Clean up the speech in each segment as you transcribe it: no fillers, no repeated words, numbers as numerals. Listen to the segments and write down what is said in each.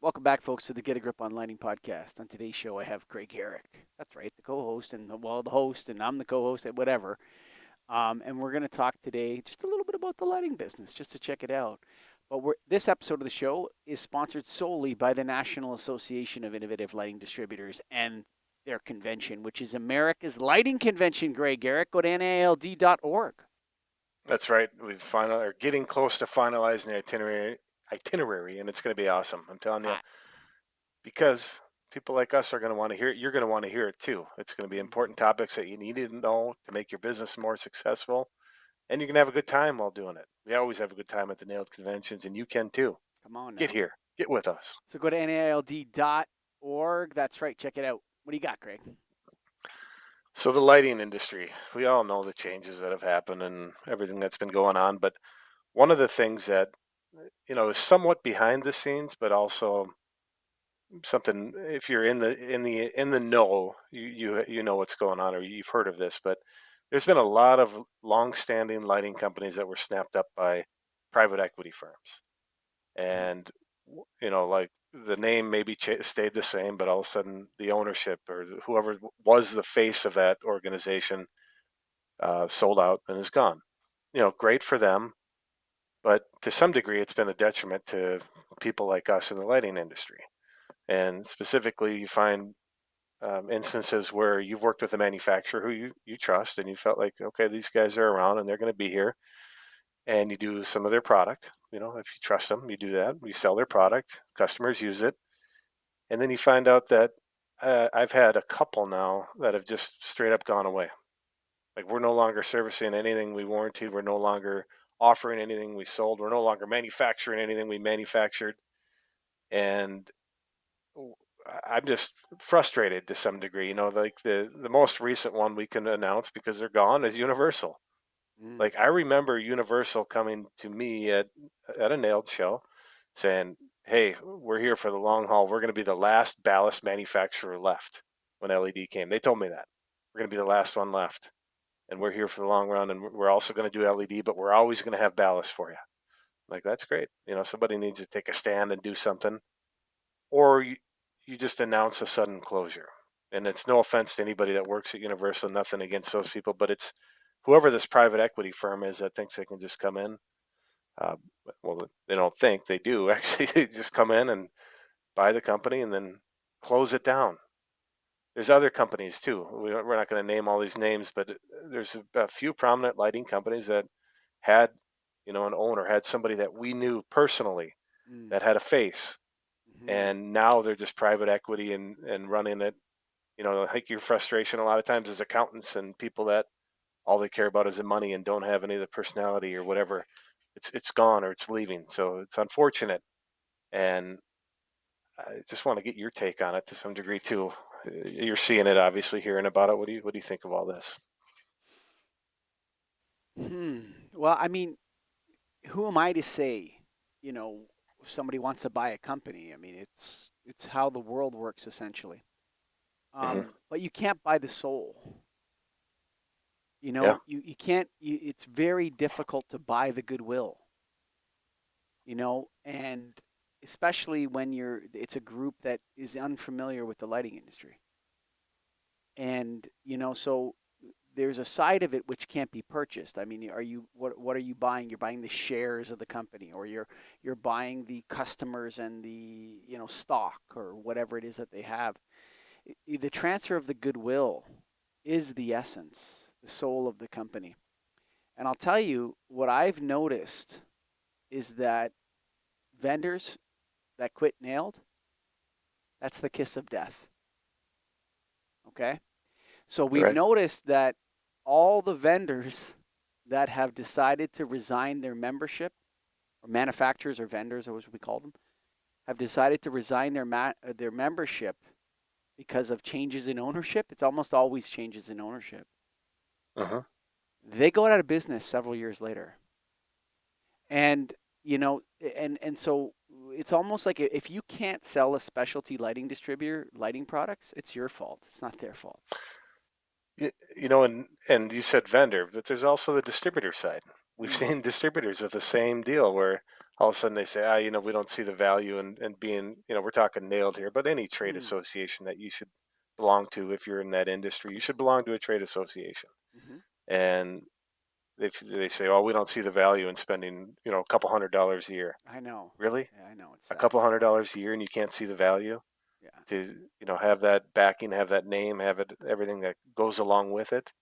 Welcome back, folks, to the Get a Grip on Lighting podcast. On today's show, I have Craig Ehrich. That's right, the co-host and the host, and I'm the co-host and whatever. And we're going to talk today just a little bit about the lighting business, just to check it out. But this episode of the show is sponsored solely by the National Association of Innovative Lighting Distributors and their convention, which is America's Lighting Convention. Craig Ehrich, go to nald.org. That's right. Are getting close to finalizing the itinerary, and it's going to be awesome. I'm telling you, Ah, because people like us are going to want to hear it. You're going to want to hear it too. It's going to be important topics that you need to know to make your business more successful, and you can have a good time while doing it. We always have a good time at the NAILed conventions, and you can too. come on Get now. here. Get with us. So go to nald.org. That's right. Check it out. What do you got, Craig? So the lighting industry, we all know the changes that have happened and everything that's been going on, but one of the things that is somewhat behind the scenes, but also something, if you're in the know, you know what's going on, or you've heard of this. But there's been a lot of long-standing lighting companies that were snapped up by private equity firms, and like the name maybe stayed the same, but all of a sudden the ownership or whoever was the face of that organization sold out and is gone. Great for them, but to some degree it's been a detriment to people like us in the lighting industry. And specifically, you find instances where you've worked with a manufacturer who you trust, and you felt like, okay, these guys are around and they're going to be here, and you do some of their product. If you trust them, you do that. You sell their product, customers use it, and then you find out that I've had a couple now that have just straight up gone away. Like, we're no longer servicing anything we warranted. We're no longer offering anything we sold. We're no longer manufacturing anything we manufactured. And I'm just frustrated to some degree. Like the most recent one we can announce because they're gone is Universal. Mm. Like, I remember Universal coming to me at a nailed show saying, "Hey, we're here for the long haul. We're going to be the last ballast manufacturer left." When LED came, they told me that we're going to be the last one left, and we're here for the long run, and we're also going to do LED, but we're always going to have ballast for you. Like, that's great. Somebody needs to take a stand and do something, or you just announce a sudden closure. And it's no offense to anybody that works at Universal, nothing against those people, but it's whoever this private equity firm is that thinks they can just come in. Uh, well, they don't think, they do actually. They just come in and buy the company and then close it down. There's other companies too. We're not going to name all these names, but there's a few prominent lighting companies that had, an owner, had somebody that we knew personally Mm. that had a face, Mm-hmm. and now they're just private equity and running it. I think your frustration a lot of times is accountants and people that all they care about is the money and don't have any of the personality or whatever. It's gone or it's leaving. So it's unfortunate, and I just want to get your take on it to some degree too. You're seeing it, obviously, hearing about it. What do you think of all this? Hmm. Well, I mean, who am I to say, you know, if somebody wants to buy a company? I mean, it's how the world works essentially. Hmm. But you can't buy the soul. Yeah. You can't. It's very difficult to buy the goodwill. And especially when it's a group that is unfamiliar with the lighting industry. And so there's a side of it which can't be purchased. I mean, what are you buying? You're buying the shares of the company, or you're buying the customers and the stock or whatever it is that they have. The transfer of the goodwill is the essence, the soul of the company. And I'll tell you what I've noticed is that vendors that quit nailed, that's the kiss of death. Okay? So we've Right. noticed that all the vendors that have decided to resign their membership, or manufacturers or vendors, as we call them, have decided to resign their membership because of changes in ownership. It's almost always changes in ownership. Uh-huh. They go out of business several years later, and you know, and so it's almost like if you can't sell a specialty lighting distributor lighting products, it's your fault. It's not their fault. And you said vendor, but there's also the distributor side. We've Mm. seen distributors with the same deal where all of a sudden they say, we don't see the value in being, we're talking nailed here, but any trade Mm. association that you should belong to, if you're in that industry, you should belong to a trade association. Hmm. And they say, oh, we don't see the value in spending, a couple $100 a year. I know. Really? Yeah, I know. It's A sad. couple $100 a year, and you can't see the value Yeah. to, have that backing, have that name, have it, everything that goes along with it.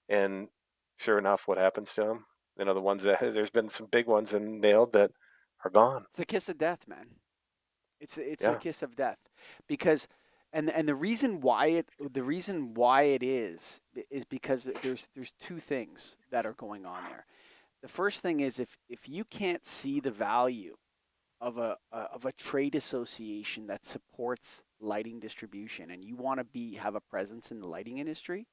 And sure enough, what happens to them? The ones that there's been some big ones and nailed that are gone. It's a kiss of death, man. It's a Yeah. kiss of death, because and the reason why it is because there's two things that are going on there. The first thing is, if you can't see the value of a trade association that supports lighting distribution, and you want to be have a presence in the lighting industry,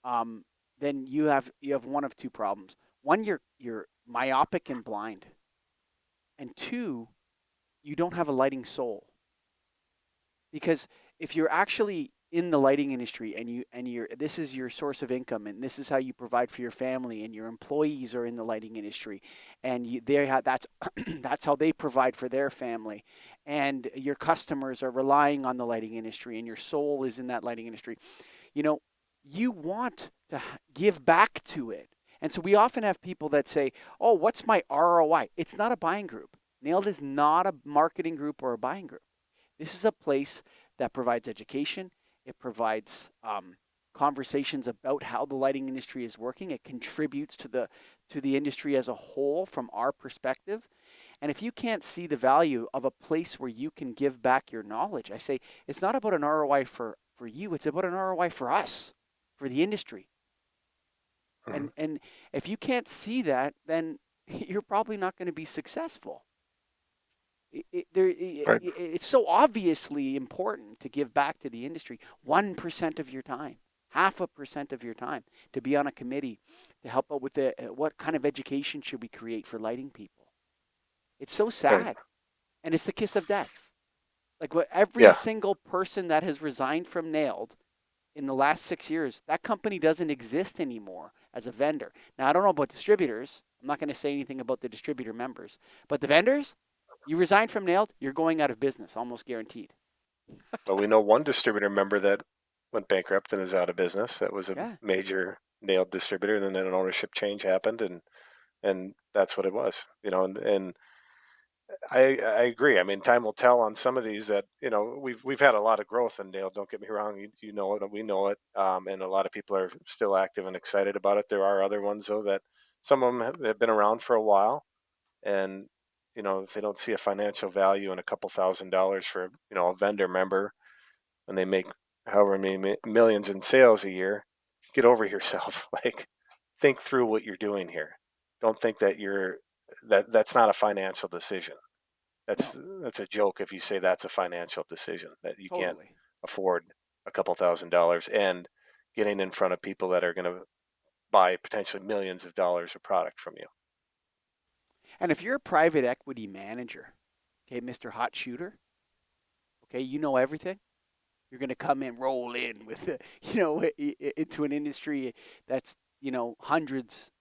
um, then you have one of two problems. One, you're myopic and blind, and two, you don't have a lighting soul. Because if you're actually in the lighting industry, and this is your source of income, and this is how you provide for your family, and your employees are in the lighting industry, and that's that's how they provide for their family, and your customers are relying on the lighting industry, and your soul is in that lighting industry, you know you want to give back to it. And so we often have people that say, oh, what's my ROI? It's not a buying group. Nailed is not a marketing group or a buying group. This is a place that provides education. It provides conversations about how the lighting industry is working. It contributes to the industry as a whole from our perspective. And if you can't see the value of a place where you can give back your knowledge, I say it's not about an ROI for you. It's about an ROI for us, for the industry. Mhm. And if you can't see that, then you're probably not going to be successful. Right. It's so obviously important to give back to the industry. 1% of your time, 0.5% of your time, to be on a committee to help out with what kind of education should we create for lighting people. It's so Right. sad, and it's the kiss of death. Like what every Yeah. single person that has resigned from Nailed in the last 6 years, that company doesn't exist anymore as a vendor. Now, I don't know about distributors. I'm not going to say anything about the distributor members, but the vendors, you resign from Nailed, you're going out of business, almost guaranteed. Well, we know one distributor member that went bankrupt and is out of business. That was a Yeah, major nailed distributor, and then an ownership change happened, and that's what it was. And I agree. I mean, time will tell on some of these that we've had a lot of growth in Dale. Don't get me wrong. You know it. We know it. And a lot of people are still active and excited about it. There are other ones though that some of them have been around for a while, and if they don't see a financial value in a couple $1,000s for a vendor member, and they make however many millions in sales a year, get over yourself. Like, think through what you're doing here. Don't think that that's not a financial decision. no, That's a joke if you say that's a financial decision, that you can't totally. afford a couple $1,000s and getting in front of people that are going to buy potentially millions of dollars of product from you. And if you're a private equity manager, okay, Mr. Hot Shooter, okay, you know everything. You're going to come in, roll in with, into an industry that's, hundreds,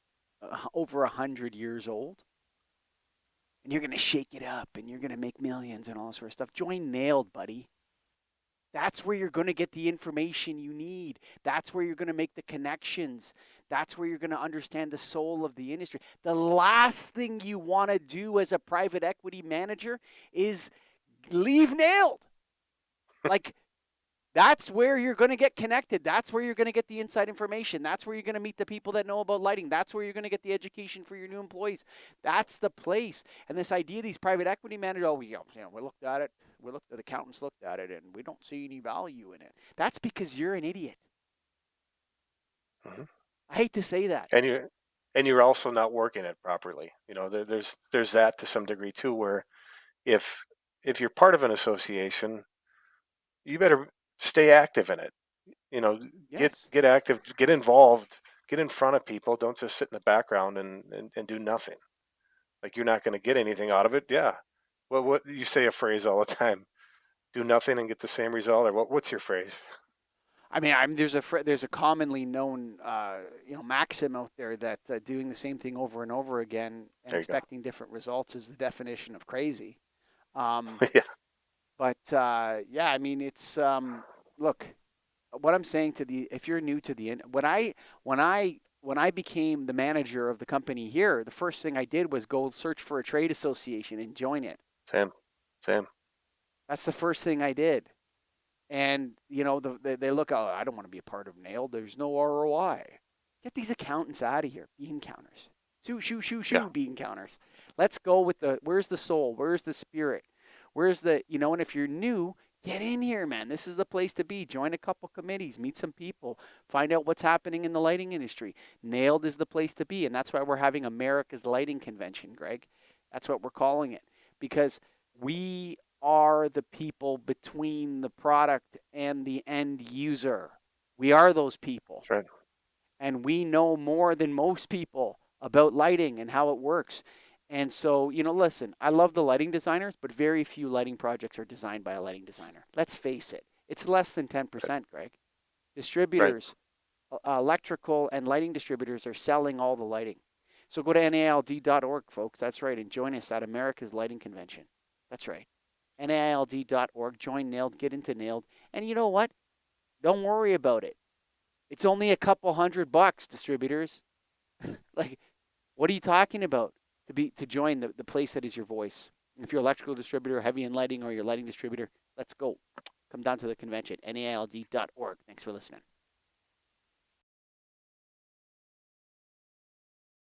over 100 years old, and you're going to shake it up, and you're going to make millions and all this sort of stuff. Join Nailed, buddy. That's where you're going to get the information you need. That's where you're going to make the connections. That's where you're going to understand the soul of the industry. The last thing you want to do as a private equity manager is leave Nailed. Like, that's where you're going to get connected. That's where you're going to get the inside information. That's where you're going to meet the people that know about lighting. That's where you're going to get the education for your new employees. That's the place. And this idea, these private equity managers, oh, we looked at it. The accountants looked at it, and we don't see any value in it. That's because you're an idiot. Hmm. I hate to say that. And you're also not working it properly. There's that to some degree too, where if if you're part of an association, you better stay active in it. you know get Yes. get active, get involved, get in front of people. Don't just sit in the background and do nothing. Like, you're not going to get anything out of it. Yeah. Well, what you say a phrase all the time: do nothing and get the same result, or what's your phrase? I mean, there's a commonly known maxim out there that doing the same thing over and over again and There you go. expecting different results is the definition of crazy. Um, Yeah, but yeah, I mean, it's look, what I'm saying to the if you're new to the when I became the manager of the company here, the first thing I did was go search for a trade association and join it. same, same. That's the first thing I did. And they look, oh, I don't want to be a part of Nailed. There's no ROI. Get these accountants out of here, bean counters. Shoo, shoo, shoo, Yeah, shoo, bean counters. Let's go with where's the soul? Where's the spirit? Where's and if you're new, get in here, man. This is the place to be. Join a couple committees, meet some people, find out what's happening in the lighting industry. Nailed is the place to be. And that's why we're having America's Lighting Convention, Greg. That's what we're calling it. Because we are the people between the product and the end user. We are those people. that's right. And we know more than most people about lighting and how it works. And so, listen, I love the lighting designers, but very few lighting projects are designed by a lighting designer. Let's face it. It's less than 10%, Greg. Right. Distributors, electrical and lighting distributors are selling all the lighting. So go to NAILD.org, folks. That's right. And join us at America's Lighting Convention. That's right. NAILD.org. Join Nailed. Get into Nailed. And you know what? Don't worry about it. It's only a couple $100, distributors. Like, what are you talking about to join the place that is your voice? If you're electrical distributor, heavy in lighting, or you're lighting distributor, let's go. Come down to the convention, NAILD.org. Thanks for listening.